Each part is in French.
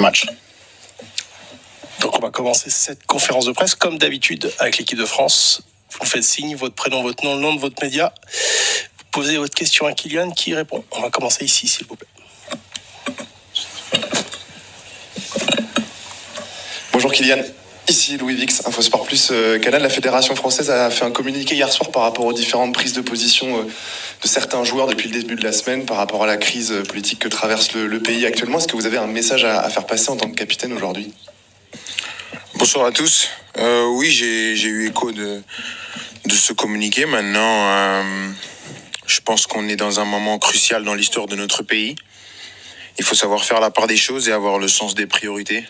match. Donc on va commencer cette conférence de presse comme d'habitude avec l'équipe de France. Vous me faites signe, votre prénom, votre nom, le nom de votre média. Vous posez votre question à Kylian qui répond. On va commencer ici, s'il vous plaît. Bonjour Kylian, ici Louis Vix, Infosport Plus Canal. La Fédération française a fait un communiqué hier soir par rapport aux différentes prises de position de certains joueurs depuis le début de la semaine par rapport à la crise politique que traverse le pays actuellement. Est-ce que vous avez un message à faire passer en tant que capitaine aujourd'hui ? Bonsoir à tous. Oui, j'ai eu écho de ce communiqué. Maintenant, je pense qu'on est dans un moment crucial dans l'histoire de notre pays. Il faut savoir faire la part des choses et avoir le sens des priorités.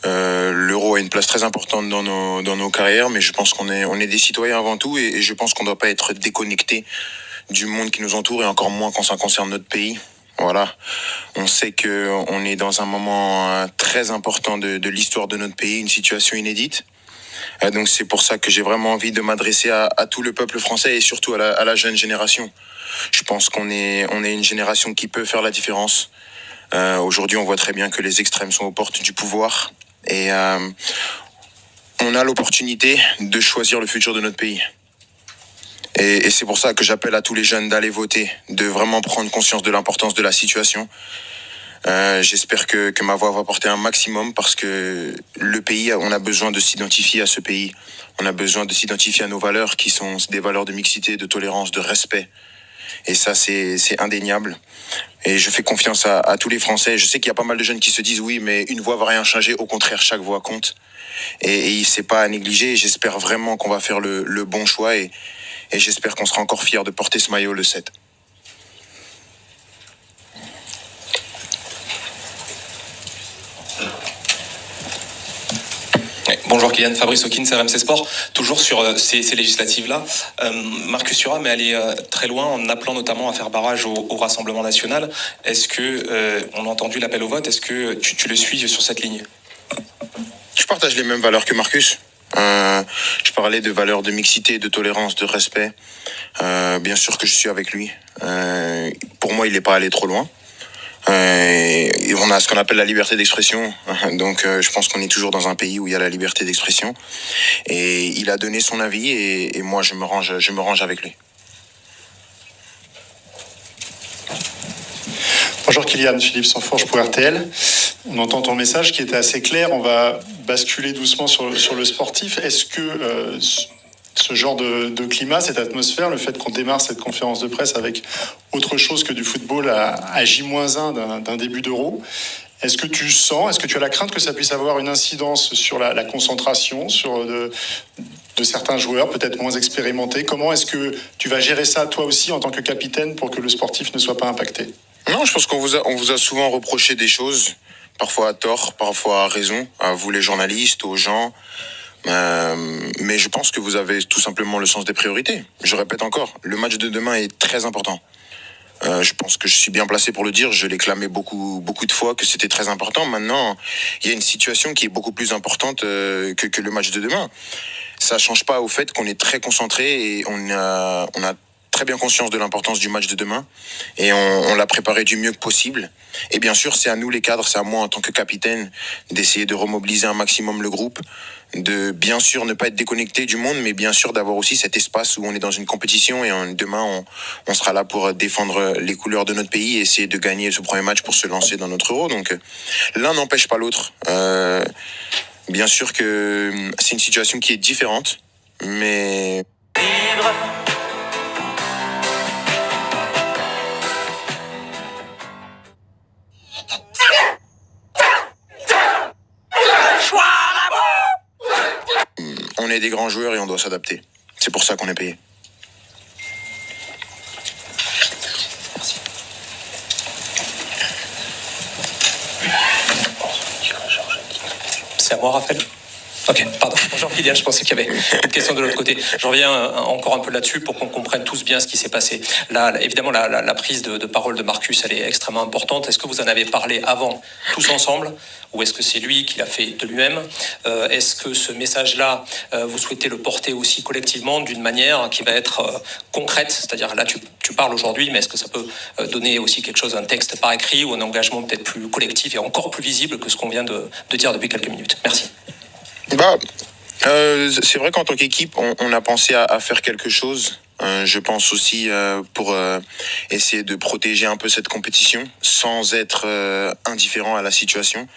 L'euro a une place très importante dans nos carrières, mais je pense qu'on est des citoyens avant tout et je pense qu'on ne doit pas être déconnecté du monde qui nous entoure et encore moins quand ça concerne notre pays. Voilà, on sait qu'on est dans un moment très important de l'histoire de notre pays, une situation inédite. Donc c'est pour ça que j'ai vraiment envie de m'adresser à tout le peuple français et surtout à la jeune génération. Je pense qu'on est une génération qui peut faire la différence. Aujourd'hui, on voit très bien que les extrêmes sont aux portes du pouvoir et on a l'opportunité de choisir le futur de notre pays. Et c'est pour ça que j'appelle à tous les jeunes d'aller voter, de vraiment prendre conscience de l'importance de la situation. J'espère que ma voix va porter un maximum parce que le pays, on a besoin de s'identifier à ce pays. On a besoin de s'identifier à nos valeurs qui sont des valeurs de mixité, de tolérance, de respect. Et ça, c'est indéniable. Et je fais confiance à tous les Français. Je sais qu'il y a pas mal de jeunes qui se disent oui, mais une voix va rien changer. Au contraire, chaque voix compte. Et c'est pas à négliger. J'espère vraiment qu'on va faire le bon choix et j'espère qu'on sera encore fiers de porter ce maillot le 7. Bonjour Kylian, Fabrice Hawkins, RMC Sport. Toujours sur ces législatives-là, Marcus Thuram est allé très loin en appelant notamment à faire barrage au Rassemblement National. Est-ce que, on a entendu l'appel au vote, est-ce que tu le suis sur cette ligne ? Je partage les mêmes valeurs que Marcus. Je parlais de valeurs de mixité, de tolérance, de respect. Bien sûr que je suis avec lui. Pour moi, il n'est pas allé trop loin. Et on a ce qu'on appelle la liberté d'expression. Donc je pense qu'on est toujours dans un pays où il y a la liberté d'expression. Et il a donné son avis et moi je me range avec lui. Bonjour Kylian, Philippe Sansfourche pour RTL. On entend ton message qui était assez clair. On va basculer doucement sur le sportif. Est-ce que ce genre de climat, cette atmosphère, le fait qu'on démarre cette conférence de presse avec autre chose que du football à J-1 d'un début d'Euro, est-ce que tu as la crainte que ça puisse avoir une incidence sur la concentration, sur de certains joueurs peut-être moins expérimentés ? Comment est-ce que tu vas gérer ça toi aussi en tant que capitaine pour que le sportif ne soit pas impacté ? Non, je pense qu'on vous a souvent reproché des choses, parfois à tort, parfois à raison, à vous les journalistes, aux gens. Mais je pense que vous avez tout simplement le sens des priorités. Je répète encore, le match de demain est très important. Je pense que je suis bien placé pour le dire. Je l'ai clamé beaucoup de fois que c'était très important. Maintenant, il y a une situation qui est beaucoup plus importante que le match de demain. Ça change pas au fait qu'on est très concentré et on a très bien conscience de l'importance du match de demain et on l'a préparé du mieux que possible. Et bien sûr, c'est à nous les cadres, c'est à moi en tant que capitaine d'essayer de remobiliser un maximum le groupe, de bien sûr ne pas être déconnecté du monde, mais bien sûr d'avoir aussi cet espace où on est dans une compétition et demain on sera là pour défendre les couleurs de notre pays et essayer de gagner ce premier match pour se lancer dans notre Euro. Donc l'un n'empêche pas l'autre. Bien sûr que c'est une situation qui est différente, mais... On est des grands joueurs et on doit s'adapter. C'est pour ça qu'on est payé. Merci. C'est à moi, Raphaël. Ok, pardon. Bonjour Kylian, je pensais qu'il y avait une question de l'autre côté. Je reviens encore un peu là-dessus pour qu'on comprenne tous bien ce qui s'est passé. Là, évidemment, la prise de parole de Marcus, elle est extrêmement importante. Est-ce que vous en avez parlé avant, tous ensemble, ou est-ce que c'est lui qui l'a fait de lui-même ? Est-ce que ce message-là, vous souhaitez le porter aussi collectivement d'une manière qui va être concrète ? C'est-à-dire, là, tu parles aujourd'hui, mais est-ce que ça peut donner aussi quelque chose, un texte par écrit ou un engagement peut-être plus collectif et encore plus visible que ce qu'on vient de dire depuis quelques minutes ? Merci. C'est vrai qu'en tant qu'équipe, on a pensé à faire quelque chose. Je pense aussi pour essayer de protéger un peu cette compétition sans être indifférent à la situation.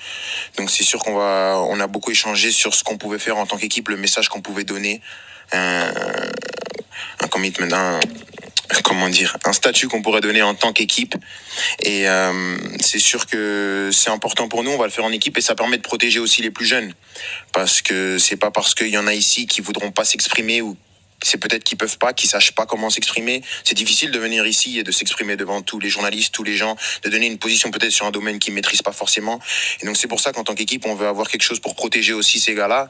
Donc c'est sûr on a beaucoup échangé sur ce qu'on pouvait faire en tant qu'équipe, le message qu'on pouvait donner, un commitment, un statut qu'on pourrait donner en tant qu'équipe. Et c'est sûr que c'est important pour nous, on va le faire en équipe et ça permet de protéger aussi les plus jeunes. Parce que c'est pas parce qu'il y en a ici qui voudront pas s'exprimer ou c'est peut-être qu'ils peuvent pas, qu'ils sachent pas comment s'exprimer. C'est difficile de venir ici et de s'exprimer devant tous les journalistes, tous les gens, de donner une position peut-être sur un domaine qu'ils maîtrisent pas forcément. Et donc c'est pour ça qu'en tant qu'équipe, on veut avoir quelque chose pour protéger aussi ces gars-là,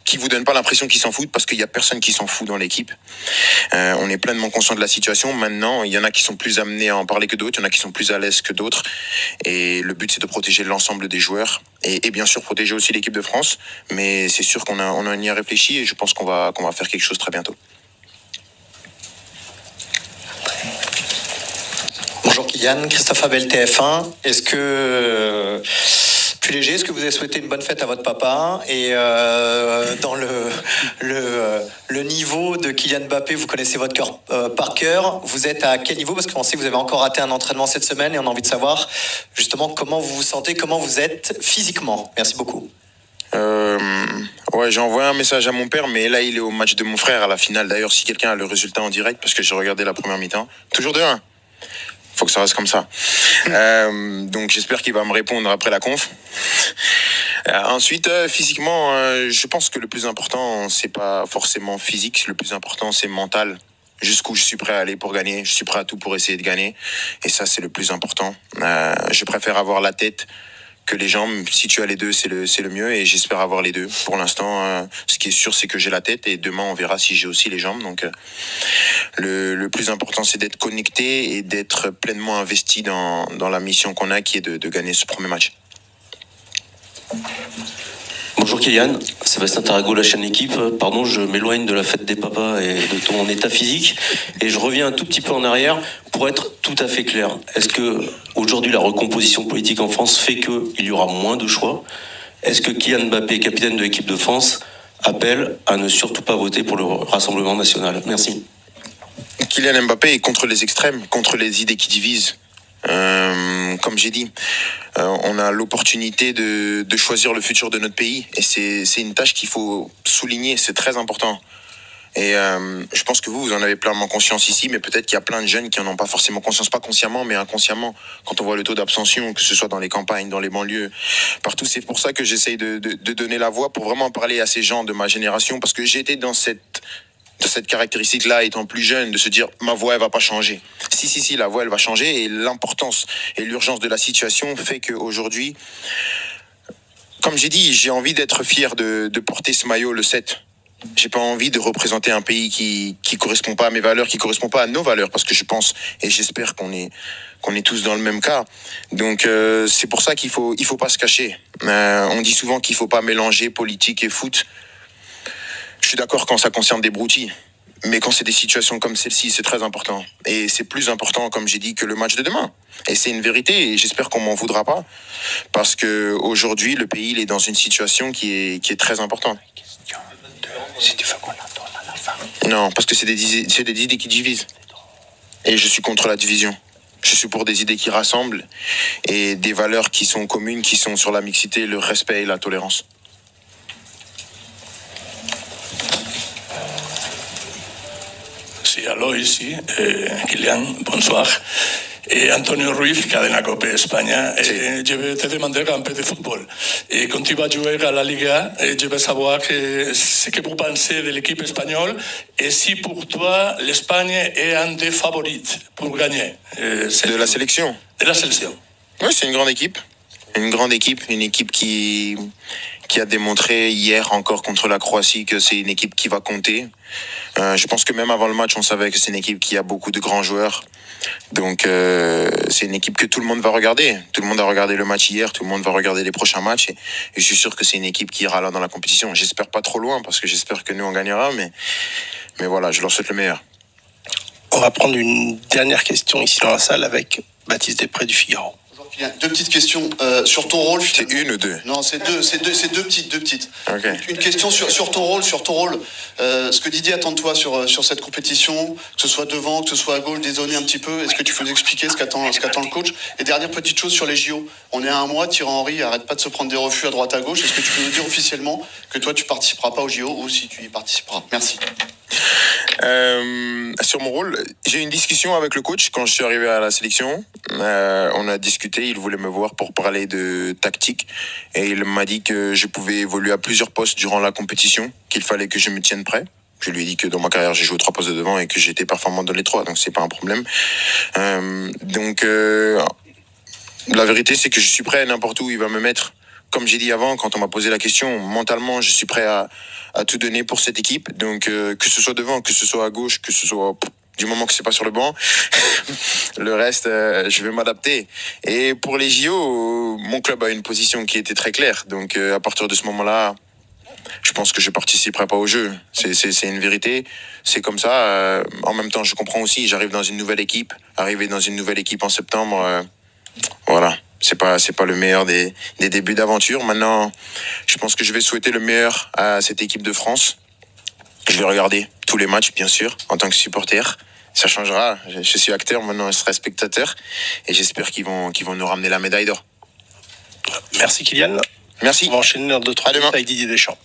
qui vous donnent pas l'impression qu'ils s'en foutent, parce qu'il y a personne qui s'en fout dans l'équipe. On est pleinement conscient de la situation. Maintenant, il y en a qui sont plus amenés à en parler que d'autres, il y en a qui sont plus à l'aise que d'autres. Et le but, c'est de protéger l'ensemble des joueurs et bien sûr protéger aussi l'équipe de France. Mais c'est sûr qu'on y a réfléchi et je pense qu'on va faire quelque chose très bientôt. Bonjour Kylian, Christophe Abel, TF1. Est-ce que... Plus léger, est-ce que vous avez souhaité une bonne fête à votre papa ? Et dans le niveau de Kylian Mbappé, vous connaissez votre cœur par cœur. Vous êtes à quel niveau ? Parce qu'on sait que vous avez encore raté un entraînement cette semaine et on a envie de savoir justement comment vous vous sentez, comment vous êtes physiquement. Merci beaucoup. Ouais, j'ai envoyé un message à mon père, mais là, il est au match de mon frère à la finale. D'ailleurs, si quelqu'un a le résultat en direct, parce que j'ai regardé la première mi-temps, toujours 2-1. Faut que ça reste comme ça. Donc j'espère qu'il va me répondre après la conf. Ensuite, physiquement, je pense que le plus important, c'est pas forcément physique. Le plus important, c'est mental. Jusqu'où je suis prêt à aller pour gagner. Je suis prêt à tout pour essayer de gagner. Et ça, c'est le plus important. Je préfère avoir la tête que les jambes. Si tu as les deux, c'est le mieux. Et j'espère avoir les deux. Pour l'instant, ce qui est sûr, c'est que j'ai la tête. Et demain, on verra si j'ai aussi les jambes. Donc, le plus important, c'est d'être connecté et d'être pleinement investi dans la mission qu'on a, qui est de gagner ce premier match. Bonjour Kylian, Sébastien Tarago, la chaîne Équipe. Pardon, je m'éloigne de la fête des papas et de ton état physique et je reviens un tout petit peu en arrière pour être tout à fait clair. Est-ce que aujourd'hui la recomposition politique en France fait qu'il y aura moins de choix ? Est-ce que Kylian Mbappé, capitaine de l'équipe de France, appelle à ne surtout pas voter pour le Rassemblement national ? Merci. Kylian Mbappé est contre les extrêmes, contre les idées qui divisent. Comme j'ai dit, on a l'opportunité de choisir le futur de notre pays et c'est une tâche qu'il faut souligner, c'est très important. Et je pense que vous en avez pleinement conscience ici, mais peut-être qu'il y a plein de jeunes qui en ont pas forcément conscience, pas consciemment, mais inconsciemment, quand on voit le taux d'abstention, que ce soit dans les campagnes, dans les banlieues, partout. C'est pour ça que j'essaye de donner la voix pour vraiment parler à ces gens de ma génération, parce que j'ai été dans cette caractéristique-là, étant plus jeune, de se dire ma voix elle va pas changer. Si, la voix elle va changer et l'importance et l'urgence de la situation fait qu'aujourd'hui, comme j'ai dit, j'ai envie d'être fier de porter ce maillot le 7. J'ai pas envie de représenter un pays qui correspond pas à mes valeurs, qui correspond pas à nos valeurs, parce que je pense et j'espère qu'on est tous dans le même cas. Donc c'est pour ça qu'il faut pas se cacher. On dit souvent qu'il faut pas mélanger politique et foot. Je suis d'accord quand ça concerne des broutilles, mais quand c'est des situations comme celle-ci, c'est très important. Et c'est plus important, comme j'ai dit, que le match de demain. Et c'est une vérité, et j'espère qu'on m'en voudra pas, parce que aujourd'hui, le pays il est dans une situation qui est très importante. Non, parce que c'est des idées qui divisent. Et je suis contre la division. Je suis pour des idées qui rassemblent et des valeurs qui sont communes, qui sont sur la mixité, le respect et la tolérance. Sí, Alois, sí. Kylian, bonsoir. Antonio Ruiz, Cadena Cope España. Je te demandais un peu de football. Et quand tu vas jouer à la Liga, je veux savoir ce que vous pensez de l'équipe espagnole et si pour toi l'Espagne est un des favoris pour gagner. De la sélection. De la sélection. Oui, c'est une grande équipe. Une grande équipe, une équipe qui a démontré hier encore contre la Croatie que c'est une équipe qui va compter. Je pense que même avant le match, on savait que c'est une équipe qui a beaucoup de grands joueurs. Donc c'est une équipe que tout le monde va regarder. Tout le monde a regardé le match hier, tout le monde va regarder les prochains matchs. Et je suis sûr que c'est une équipe qui ira là dans la compétition. J'espère pas trop loin parce que j'espère que nous on gagnera. Mais voilà, je leur souhaite le meilleur. On va prendre une dernière question ici dans la salle avec Baptiste Després du Figaro. Deux petites questions sur ton rôle. C'est une ou deux? Non, c'est deux petites. Okay. Une question sur ton rôle. Ce que Didier attend de toi sur cette compétition, que ce soit devant, que ce soit à gauche, dézonner un petit peu. Est-ce que tu peux nous expliquer ce qu'attend le coach? Et dernière petite chose sur les JO. On est à un mois, Thierry Henry arrête pas de se prendre des refus à droite à gauche. Est-ce que tu peux nous dire officiellement que toi tu participeras pas aux JO ou si tu y participeras? Merci. Sur mon rôle, j'ai eu une discussion avec le coach quand je suis arrivé à la sélection. On a discuté, il voulait me voir pour parler de tactique et il m'a dit que je pouvais évoluer à plusieurs postes durant la compétition, qu'il fallait que je me tienne prêt. Je lui ai dit que dans ma carrière, j'ai joué 3 postes de devant et que j'étais performant dans les 3, donc c'est pas un problème. La vérité, c'est que je suis prêt à n'importe où il va me mettre. Comme j'ai dit avant, quand on m'a posé la question, mentalement, je suis prêt à tout donner pour cette équipe. Donc, que ce soit devant, que ce soit à gauche, que ce soit du moment que c'est pas sur le banc, le reste, je vais m'adapter. Et pour les JO, mon club a une position qui était très claire. Donc, à partir de ce moment-là, je pense que je participerai pas au jeu. C'est une vérité. C'est comme ça. En même temps, je comprends aussi. J'arrive dans une nouvelle équipe. Arriver dans une nouvelle équipe en septembre, voilà. C'est pas le meilleur des débuts d'aventure. Maintenant, je pense que je vais souhaiter le meilleur à cette équipe de France. Je vais regarder tous les matchs, bien sûr, en tant que supporter. Ça changera. Je suis acteur, maintenant je serai spectateur. Et j'espère qu'ils vont nous ramener la médaille d'or. Merci Kylian. Merci. On va enchaîner dans 2-3 À demain. minutes avec Didier Deschamps.